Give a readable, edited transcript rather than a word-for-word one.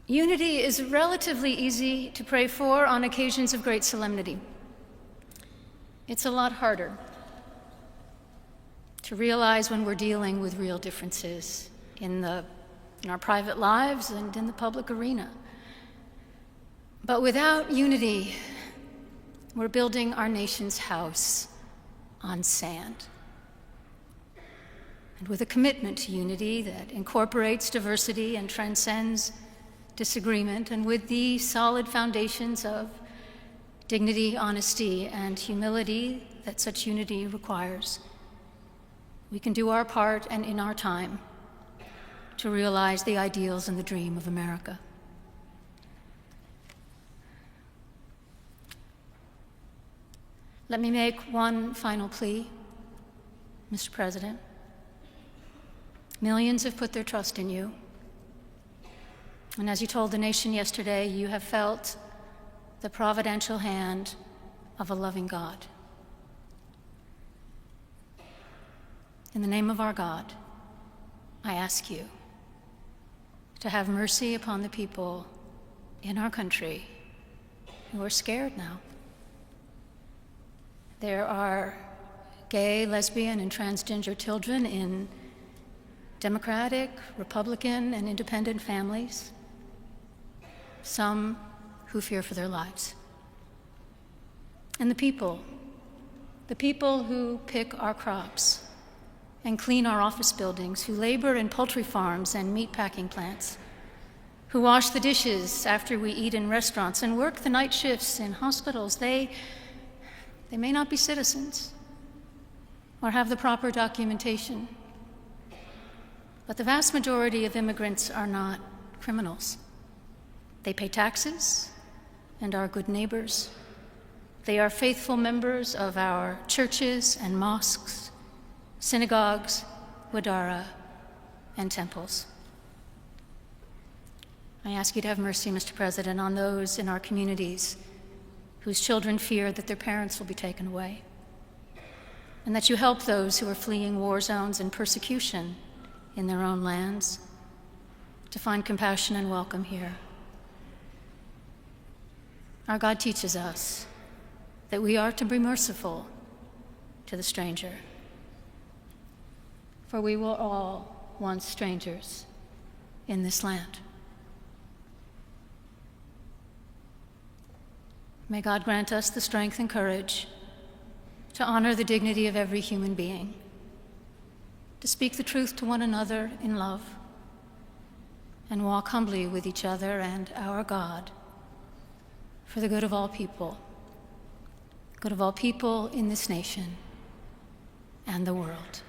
Unity is relatively easy to pray for on occasions of great solemnity. It's a lot harder to realize when we're dealing with real differences in our private lives and in the public arena. But without unity, we're building our nation's house on sand. And with a commitment to unity that incorporates diversity and transcends disagreement, and with the solid foundations of dignity, honesty, and humility that such unity requires, we can do our part and in our time to realize the ideals and the dream of America. Let me make one final plea, Mr. President. Millions have put their trust in you. And as you told the nation yesterday, you have felt the providential hand of a loving God. In the name of our God, I ask you to have mercy upon the people in our country who are scared now. There are gay, lesbian, and transgender children in Democratic, Republican, and independent families, some who fear for their lives. And the people who pick our crops and clean our office buildings, who labor in poultry farms and meat packing plants, who wash the dishes after we eat in restaurants and work the night shifts in hospitals, they may not be citizens or have the proper documentation, but the vast majority of immigrants are not criminals. They pay taxes and are good neighbors. They are faithful members of our churches and mosques, synagogues, wadara, and temples. I ask you to have mercy, Mr. President, on those in our communities whose children fear that their parents will be taken away, and that you help those who are fleeing war zones and persecution in their own lands to find compassion and welcome here. Our God teaches us that we are to be merciful to the stranger, for we were all once strangers in this land. May God grant us the strength and courage to honor the dignity of every human being, to speak the truth to one another in love, and walk humbly with each other and our God for the good of all people in this nation and the world.